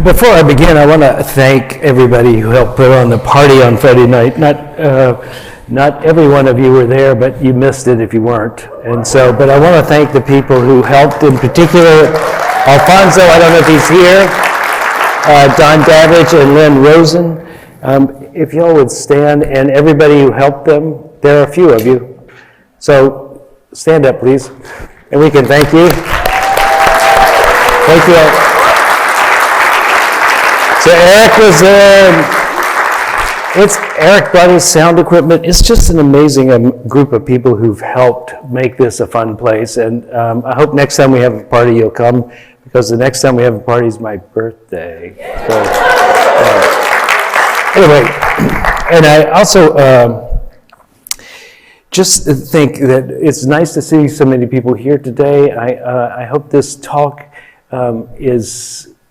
Before I begin, I want to thank everybody who helped put on the party on Friday night. Not every one of you were there, but you missed it if you weren't. But I want to thank the people who helped, in particular, Alfonso, I don't know if he's here, Don Davidge and Lynn Rosen. If y'all would stand, and everybody who helped them, there are a few of you. So stand up, please, and we can thank you. Thank you all. So Eric was there. Eric brought his sound equipment. It's just an amazing group of people who've helped make this a fun place. And I hope next time we have a party you'll come, because the next time we have a party is my birthday. So, anyway, and I also just think that it's nice to see so many people here today. I hope this talk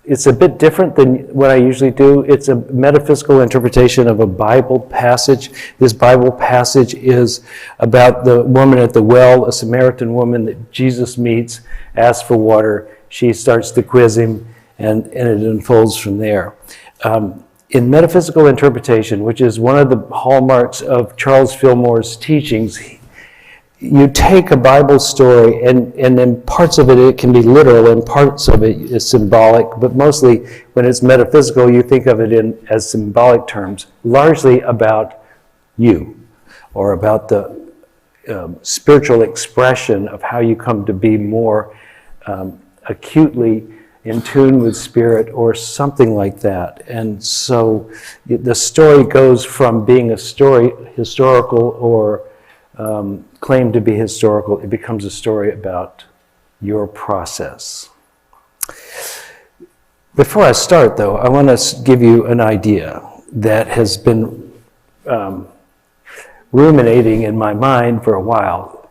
it's a bit different than what I usually do. It's a metaphysical interpretation of a Bible passage. This Bible passage is about the woman at the well, a Samaritan woman that Jesus meets, asks for water. She starts to quiz him, and it unfolds from there. In metaphysical interpretation, which is one of the hallmarks of Charles Fillmore's teachings, you take a Bible story and then parts of it can be literal and parts of it is symbolic, but mostly when it's metaphysical, you think of it as symbolic terms, largely about you or about the spiritual expression of how you come to be more acutely in tune with spirit or something like that. And so the story goes from being a story, historical or claimed to be historical, it becomes a story about your process. Before I start, though, I want to give you an idea that has been ruminating in my mind for a while.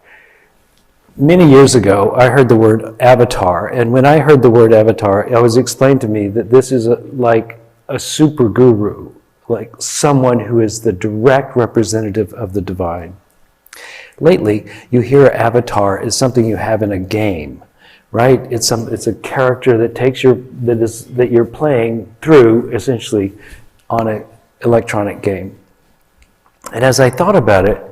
Many years ago, I heard the word avatar, and when I heard the word avatar, it was explained to me that this is like a super guru, like someone who is the direct representative of the divine. Lately, you hear avatar is something you have in a game, right? It's a character that that you're playing through essentially on an electronic game. And as I thought about it,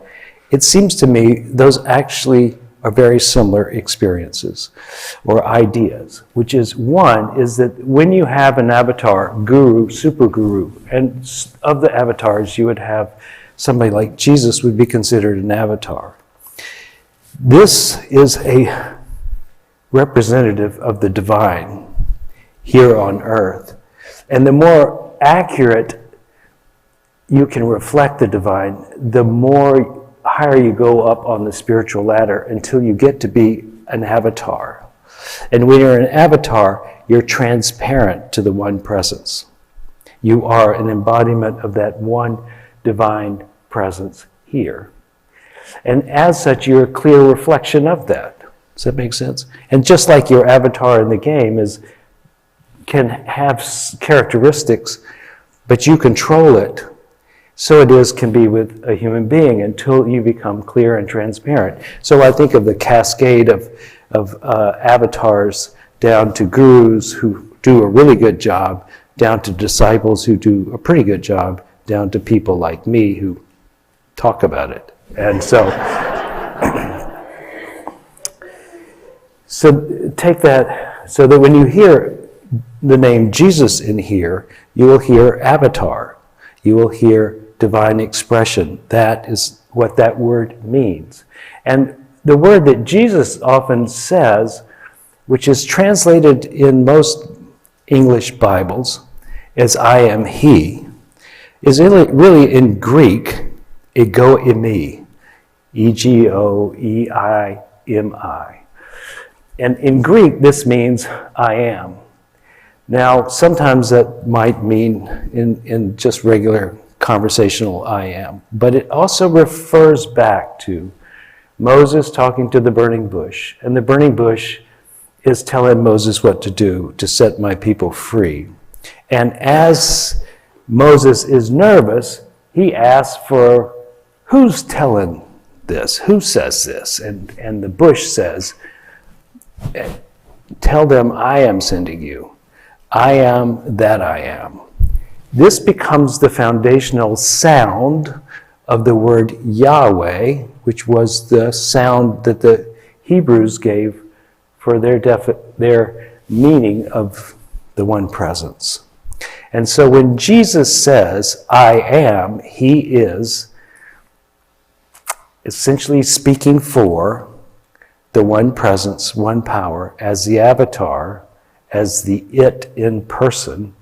it seems to me those actually are very similar experiences or ideas, which is one is that when you have an avatar, guru, super guru, and of the avatars you would have somebody like Jesus would be considered an avatar. This is a representative of the divine here on earth. And the more accurate you can reflect the divine, the more higher you go up on the spiritual ladder until you get to be an avatar. And when you're an avatar, you're transparent to the one presence. You are an embodiment of that one divine presence here. And as such, you're a clear reflection of that. Does that make sense? And just like your avatar in the game can have characteristics, but you control it, so it can be with a human being until you become clear and transparent. So I think of the cascade of avatars down to gurus who do a really good job, down to disciples who do a pretty good job, down to people like me who talk about it. And so take that, so that when you hear the name Jesus in here, you will hear avatar. You will hear divine expression. That is what that word means. And the word that Jesus often says, which is translated in most English Bibles as I am he, is really in Greek, ego eimi, E-G-O-E-I-M-I. And in Greek, this means I am. Now, sometimes that might mean in just regular conversational I am, but it also refers back to Moses talking to the burning bush, and the burning bush is telling Moses what to do to set my people free. And as Moses is nervous, he asks for, who's telling this? Who says this? And the bush says, tell them I am sending you. I am that I am. This becomes the foundational sound of the word Yahweh, which was the sound that the Hebrews gave for their meaning of the one presence. And so when Jesus says, I am, he is essentially speaking for the one presence, one power, as the avatar, as the it in person.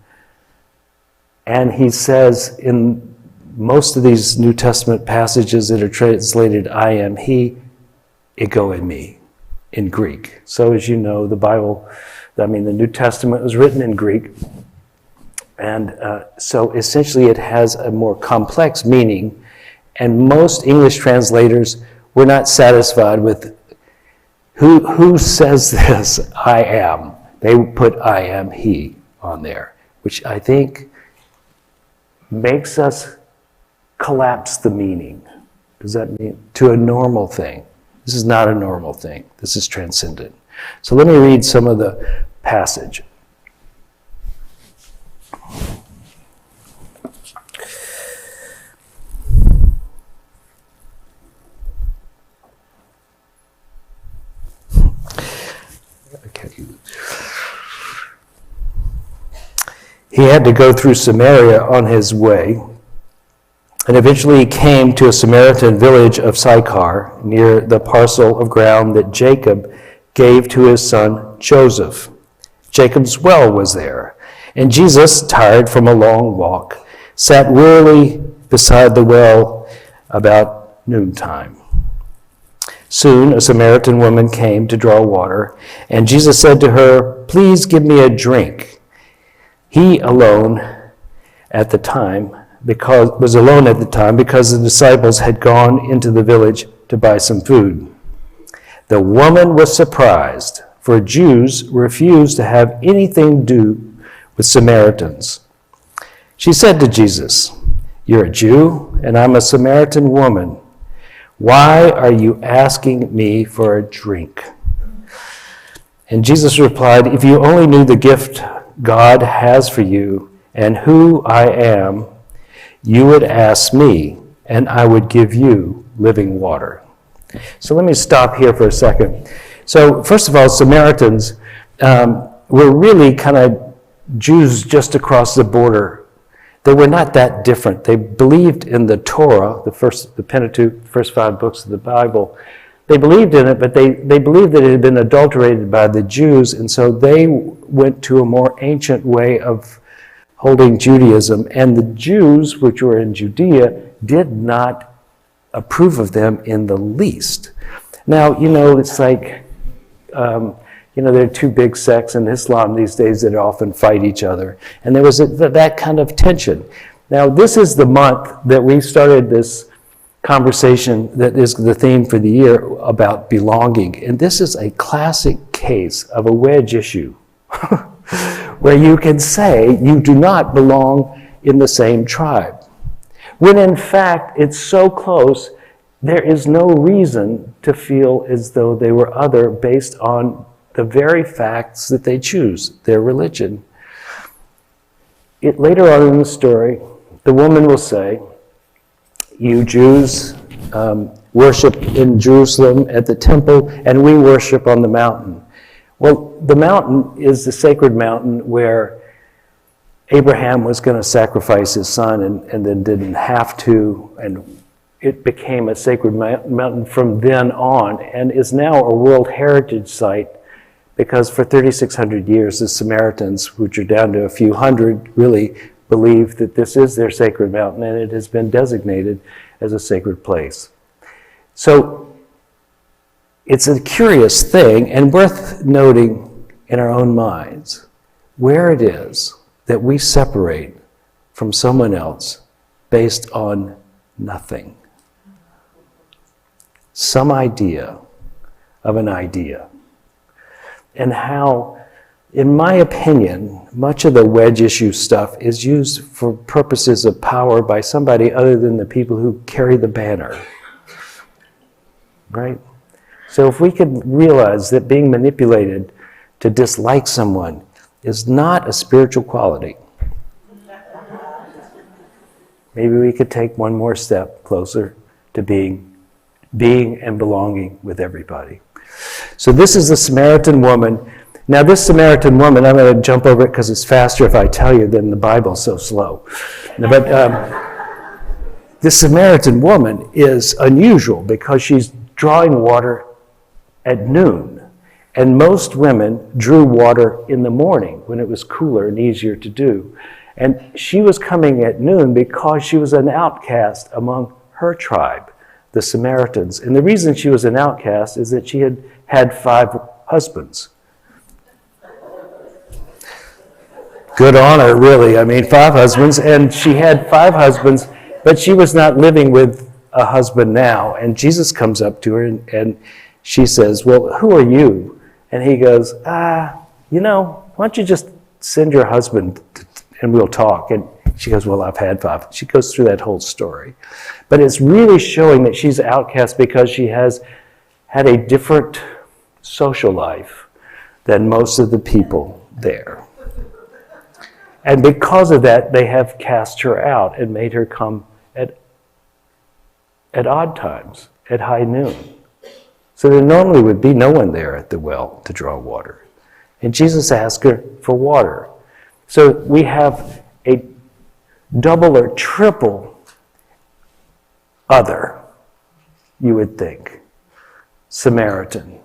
And he says in most of these New Testament passages that are translated, I am he, ego in me, in Greek. So as you know, the New Testament was written in Greek. And so essentially it has a more complex meaning. And most English translators were not satisfied with who says this, I am. They put I am he on there, which I think makes us collapse the meaning. Does that mean to a normal thing? This is not a normal thing. This is transcendent. So let me read some of the passage. He had to go through Samaria on his way, and eventually he came to a Samaritan village of Sychar, near the parcel of ground that Jacob gave to his son Joseph. Jacob's well was there, and Jesus, tired from a long walk, sat wearily beside the well about noontime. Soon a Samaritan woman came to draw water, and Jesus said to her, "Please give me a drink." He was alone at the time because the disciples had gone into the village to buy some food. The woman was surprised, for Jews refused to have anything to do with Samaritans. She said to Jesus, "You're a Jew, and I'm a Samaritan woman. Why are you asking me for a drink?" And Jesus replied, "If you only knew the gift God has for you and who I am, you would ask me, and I would give you living water." So let me stop here for a second. So first of all, Samaritans were really kind of Jews just across the border. They were not that different. They believed in the Torah, the Pentateuch, the first 5 books of the Bible. They believed in it, but they believed that it had been adulterated by the Jews, and so they went to a more ancient way of holding Judaism. And the Jews, which were in Judea, did not approve of them in the least. Now, it's like, there are 2 big sects in Islam these days that often fight each other. And there was that kind of tension. Now, this is the month that we started this conversation that is the theme for the year about belonging. And this is a classic case of a wedge issue where you can say you do not belong in the same tribe, when in fact it's so close there is no reason to feel as though they were other based on the very facts that they choose, their religion. Later on in the story, the woman will say, "You Jews worship in Jerusalem at the temple, and we worship on the mountain." Well, the mountain is the sacred mountain where Abraham was going to sacrifice his son and then didn't have to, and it became a sacred mountain from then on, and is now a World Heritage Site because for 3,600 years the Samaritans, which are down to a few hundred, really believe that this is their sacred mountain, and it has been designated as a sacred place. So it's a curious thing and worth noting in our own minds where it is that we separate from someone else based on nothing. Some idea of an idea. And how, in my opinion, much of the wedge issue stuff is used for purposes of power by somebody other than the people who carry the banner. Right? So if we could realize that being manipulated to dislike someone is not a spiritual quality. Maybe we could take one more step closer to being and belonging with everybody. So this is the Samaritan woman. Now this Samaritan woman, I'm going to jump over it because it's faster if I tell you than the Bible's so slow. But this Samaritan woman is unusual because she's drawing water at noon. And most women drew water in the morning when it was cooler and easier to do. And she was coming at noon because she was an outcast among her tribe, the Samaritans. And the reason she was an outcast is that she had had 5 husbands. Good on her, really. I mean, 5 husbands. And she had 5 husbands, but she was not living with a husband now. And Jesus comes up to her and she says, well, who are you? And he goes, why don't you just send your husband and we'll talk. And she goes, well, I've had 5. She goes through that whole story. But it's really showing that she's outcast because she has had a different social life than most of the people there. And because of that, they have cast her out and made her come at odd times, at high noon. So there normally would be no one there at the well to draw water. And Jesus asked her for water. So we have a double or triple other, you would think. Samaritan,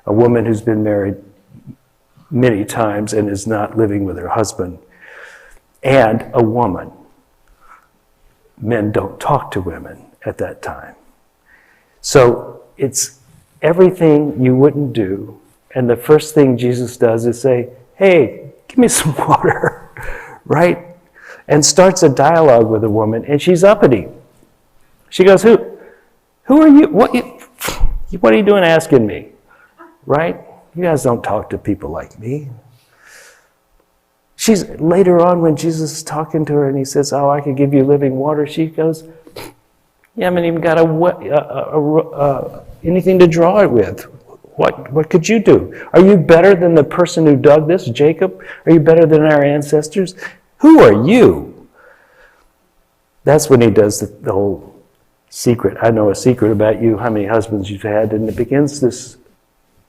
a woman who's been married many times and is not living with her husband, and a woman. Men don't talk to women at that time. So it's everything you wouldn't do, and the first thing Jesus does is say, hey, give me some water, right? And starts a dialogue with a woman, and she's uppity. She goes, who are you? What are you doing asking me? Right? You guys don't talk to people like me. She's later on when Jesus is talking to her and he says, oh, I could give you living water. She goes, you haven't even got anything to draw it with. What could you do? Are you better than the person who dug this, Jacob? Are you better than our ancestors? Who are you? That's when he does the whole secret. I know a secret about you, how many husbands you've had. And it begins this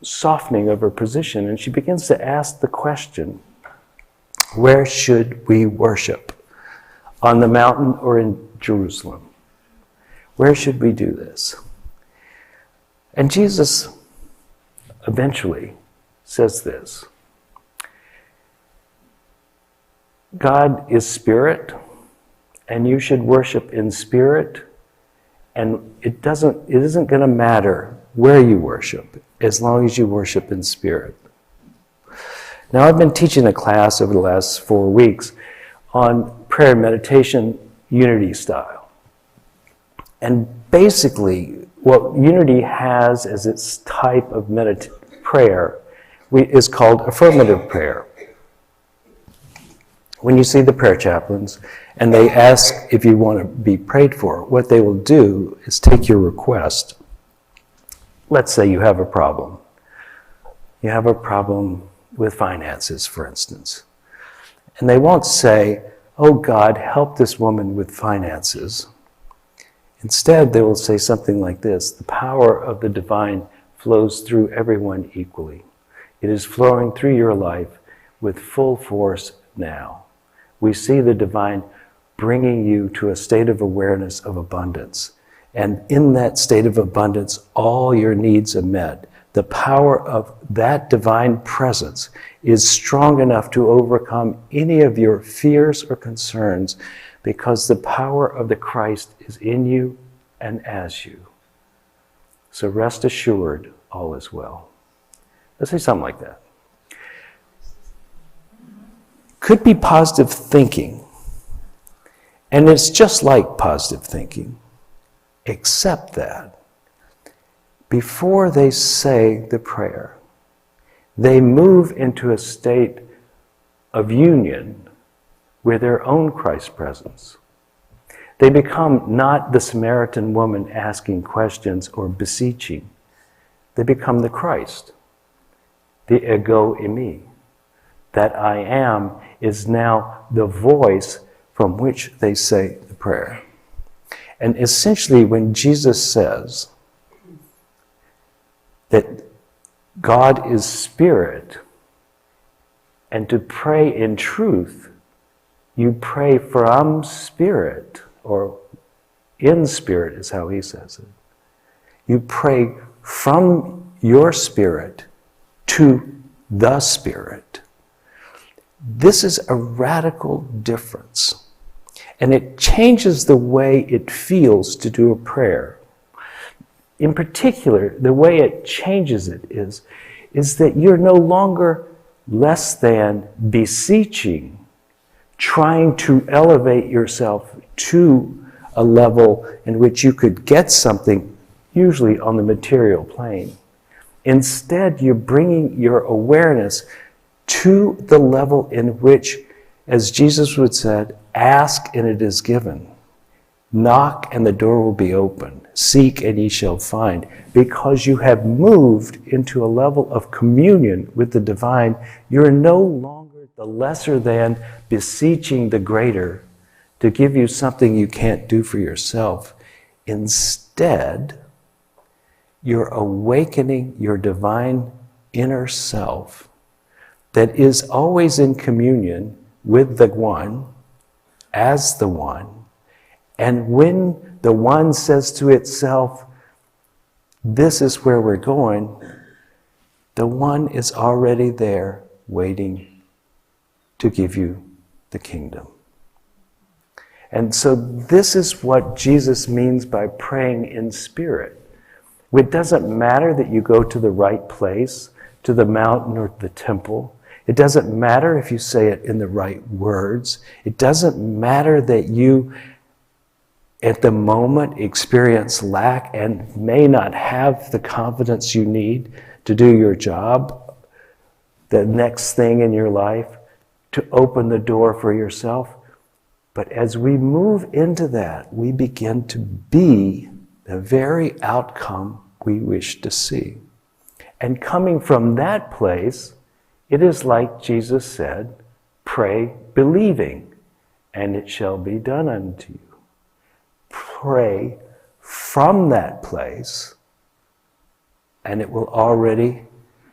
softening of her position. And she begins to ask the question, where should we worship? On the mountain or in Jerusalem? Where should we do this? And Jesus eventually says this. God is spirit, and you should worship in spirit, and it isn't going to matter where you worship, as long as you worship in spirit. Now, I've been teaching a class over the last 4 weeks on prayer and meditation unity style. And basically, what unity has as its type of prayer is called affirmative prayer. When you see the prayer chaplains and they ask if you want to be prayed for, what they will do is take your request. Let's say you have a problem. You have a problem with finances, for instance. And they won't say, oh God, help this woman with finances. Instead, they will say something like this: the power of the divine flows through everyone equally. It is flowing through your life with full force now. We see the divine bringing you to a state of awareness of abundance. And in that state of abundance, all your needs are met. The power of that divine presence is strong enough to overcome any of your fears or concerns, because the power of the Christ is in you and as you. So rest assured, all is well. Let's say something like that. Could be positive thinking. And it's just like positive thinking, except that before they say the prayer, they move into a state of union with their own Christ presence. They become not the Samaritan woman asking questions or beseeching. They become the Christ, the ego eimi, that I am is now the voice from which they say the prayer. And essentially, when Jesus says that God is spirit, and to pray in truth, you pray from spirit, or in spirit is how he says it. You pray from your spirit to the Spirit. This is a radical difference. And it changes the way it feels to do a prayer. In particular, the way it changes it is that you're no longer less than beseeching, trying to elevate yourself to a level in which you could get something, usually on the material plane. Instead, you're bringing your awareness to the level in which, as Jesus would say, ask and it is given. Knock and the door will be open. Seek and ye shall find. Because you have moved into a level of communion with the divine, you're no longer the lesser than beseeching the greater to give you something you can't do for yourself. Instead, you're awakening your divine inner self that is always in communion with the one, as the one. And when the one says to itself, this is where we're going, the one is already there waiting to give you the kingdom. And so this is what Jesus means by praying in spirit. It doesn't matter that you go to the right place, to the mountain or the temple. It doesn't matter if you say it in the right words. It doesn't matter that you, at the moment, experience lack and may not have the confidence you need to do your job, the next thing in your life, to open the door for yourself. But as we move into that, we begin to be the very outcome we wish to see. And coming from that place, it is like Jesus said, pray believing, and it shall be done unto you. Pray from that place, and it will already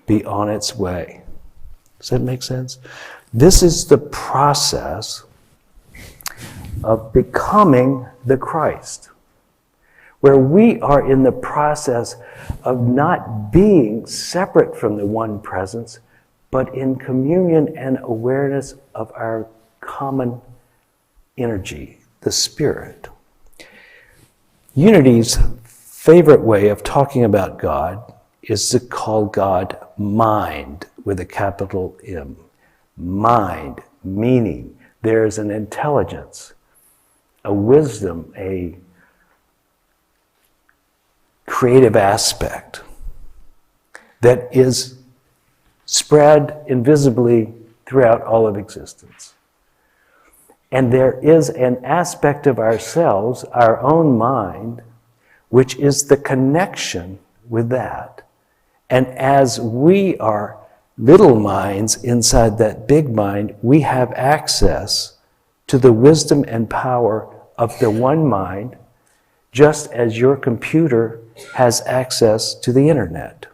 be on its way. Does that make sense? This is the process of becoming the Christ, where we are in the process of not being separate from the one presence, but in communion and awareness of our common energy, the Spirit. Unity's favorite way of talking about God is to call God mind with a capital M. Mind, meaning there's an intelligence, a wisdom, a creative aspect that is spread invisibly throughout all of existence. And there is an aspect of ourselves, our own mind, which is the connection with that. And as we are little minds inside that big mind, we have access to the wisdom and power of the one mind, just as your computer has access to the internet.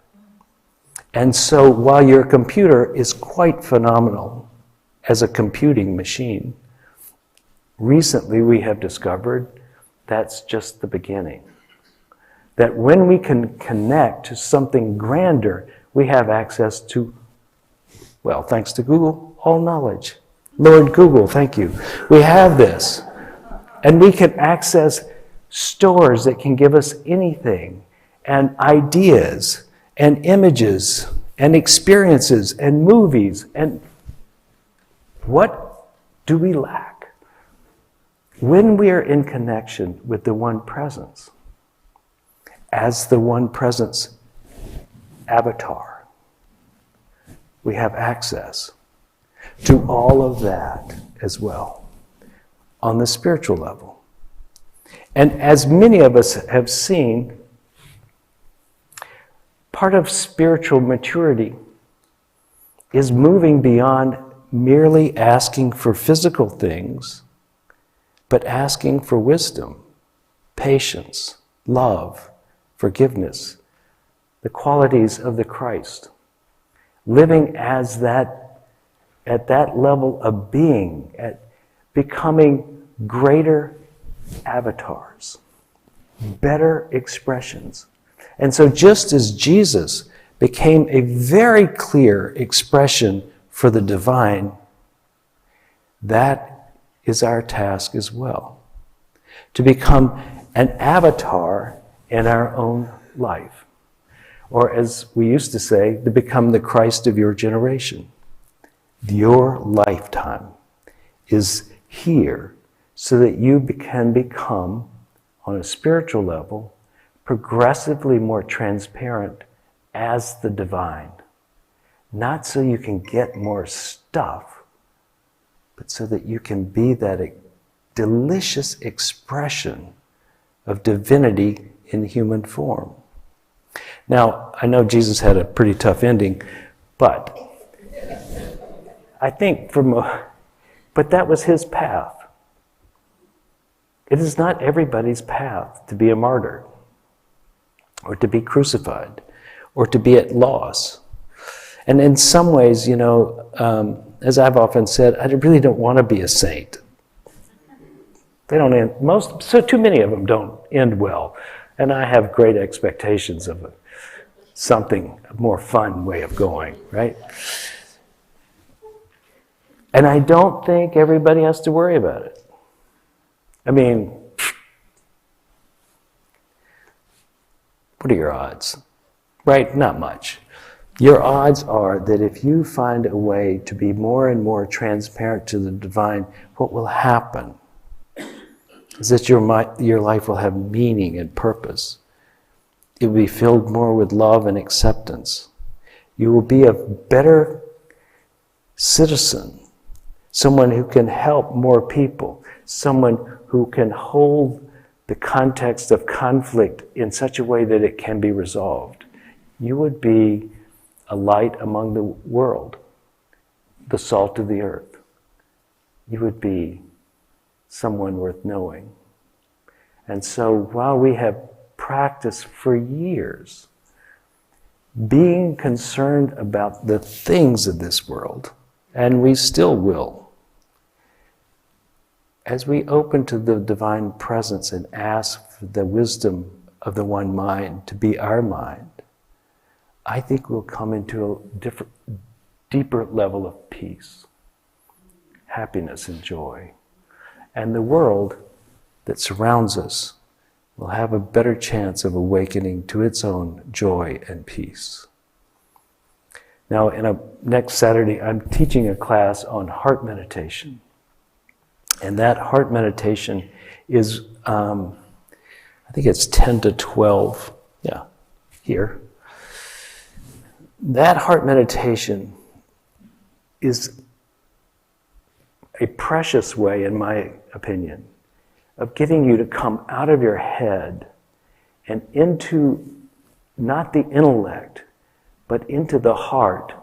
And so while your computer is quite phenomenal as a computing machine, recently we have discovered that's just the beginning. That when we can connect to something grander, we have access to, well, thanks to Google, all knowledge. Lord Google, thank you. We have this. And we can access stores that can give us anything, and ideas, and images, and experiences, and movies. And what do we lack? When we are in connection with the one presence, as the one presence avatar, we have access to all of that as well on the spiritual level. And as many of us have seen, part of spiritual maturity is moving beyond merely asking for physical things, but asking for wisdom, patience, love, forgiveness, the qualities of the Christ. Living as that, at that level of being, at becoming greater avatars, better expressions. And so just as Jesus became a very clear expression for the divine, that is our task as well. To become an avatar in our own life. Or as we used to say, to become the Christ of your generation. Your lifetime is here so that you can become, on a spiritual level, progressively more transparent as the divine. Not so you can get more stuff, but so that you can be that delicious expression of divinity in human form. Now, I know Jesus had a pretty tough ending, but I think but that was his path. It is not everybody's path to be a martyr, or to be crucified, or to be at loss. And in some ways, as I've often said, I really don't want to be a saint. They don't end, too many of them don't end well. And I have great expectations of something, a more fun way of going, right? And I don't think everybody has to worry about it. I mean, what are your odds? Right? Not much. Your odds are that if you find a way to be more and more transparent to the divine, what will happen is that your life will have meaning and purpose. It will be filled more with love and acceptance. You will be a better citizen, someone who can help more people, someone who can hold the context of conflict in such a way that it can be resolved. You would be a light among the world, the salt of the earth. You would be someone worth knowing. And so while we have practiced for years being concerned about the things of this world, and we still will, as we open to the divine presence and ask for the wisdom of the one mind to be our mind, I think we'll come into a deeper level of peace, happiness, and joy. And the world that surrounds us will have a better chance of awakening to its own joy and peace. Now, next Saturday, I'm teaching a class on heart meditation. And that heart meditation is, I think it's 10 to 12, here. That heart meditation is a precious way, in my opinion, of getting you to come out of your head and into not the intellect, but into the heart,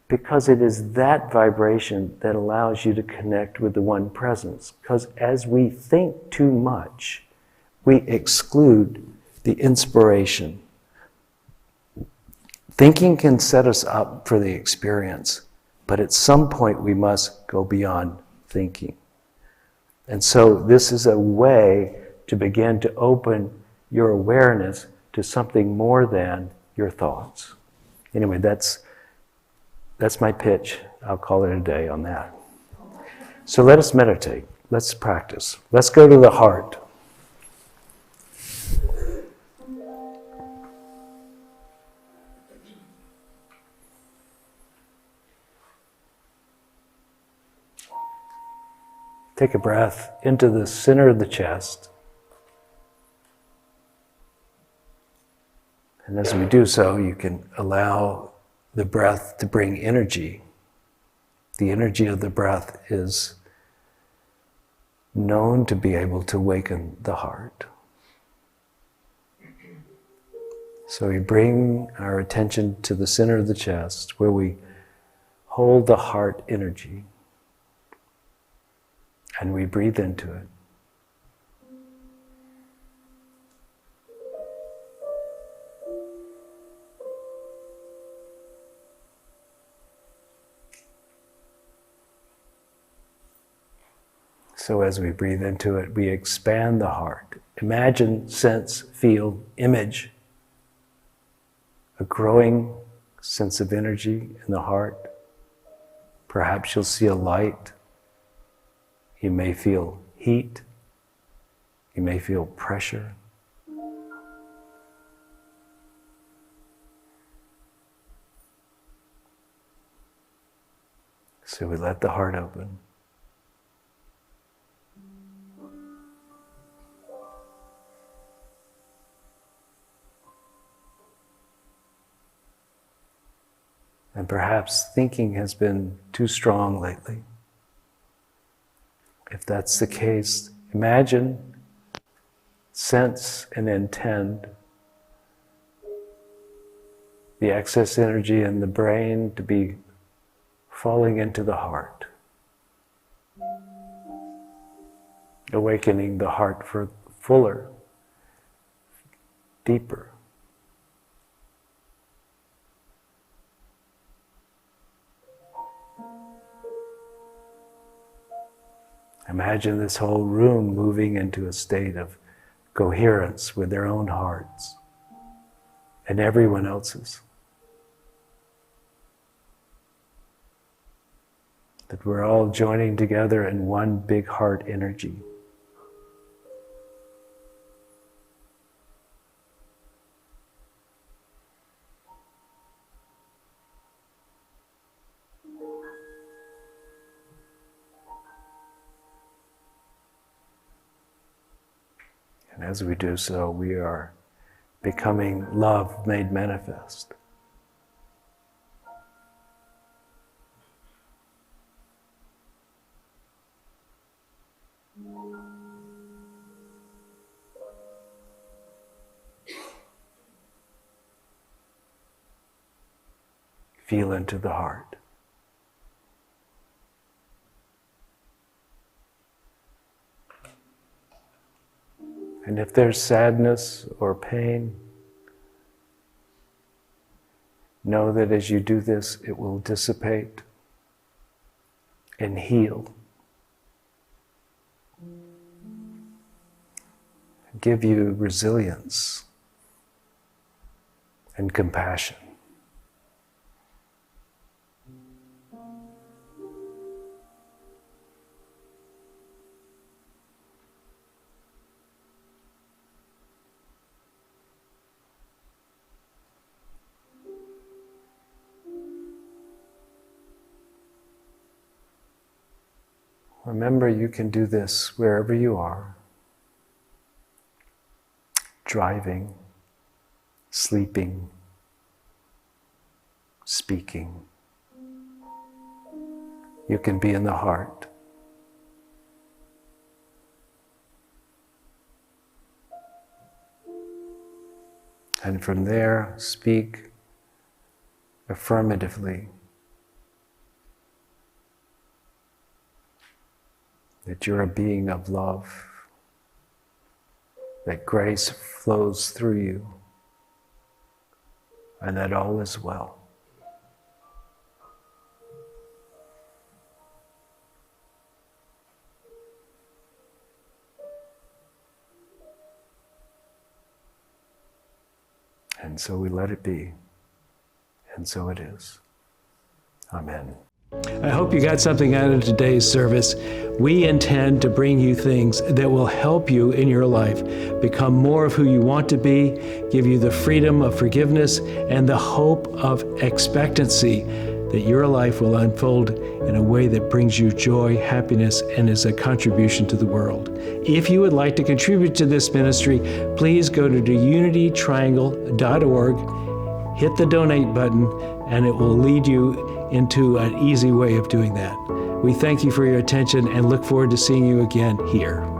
because it is that vibration that allows you to connect with the one presence. Because as we think too much, we exclude the inspiration. Thinking can set us up for the experience, but at some point we must go beyond thinking. And so this is a way to begin to open your awareness to something more than your thoughts. Anyway, that's my pitch. I'll call it a day on that. So let us meditate. Let's practice. Let's go to the heart. Take a breath into the center of the chest. And as we do so, you can allow the breath to bring energy. The energy of the breath is known to be able to awaken the heart. So we bring our attention to the center of the chest, where we hold the heart energy and we breathe into it. So as we breathe into it, we expand the heart. Imagine, sense, feel, image a growing sense of energy in the heart. Perhaps you'll see a light. You may feel heat. You may feel pressure. So we let the heart open. And perhaps thinking has been too strong lately. If that's the case, imagine, sense, and intend the excess energy in the brain to be falling into the heart, awakening the heart for fuller, deeper. Imagine this whole room moving into a state of coherence with their own hearts and everyone else's. That we're all joining together in one big heart energy. And as we do so, we are becoming love made manifest. Feel into the heart. And if there's sadness or pain, know that as you do this, it will dissipate and heal. Give you resilience and compassion. Remember, you can do this wherever you are. Driving, sleeping, speaking. You can be in the heart. And from there, speak affirmatively that you're a being of love, that grace flows through you, and that all is well. And so we let it be, and so it is. Amen. I hope you got something out of today's service. We intend to bring you things that will help you in your life become more of who you want to be, give you the freedom of forgiveness and the hope of expectancy that your life will unfold in a way that brings you joy, happiness, and is a contribution to the world. If you would like to contribute to this ministry, please go to unitytriangle.org, hit the donate button, and it will lead you into an easy way of doing that. We thank you for your attention and look forward to seeing you again here.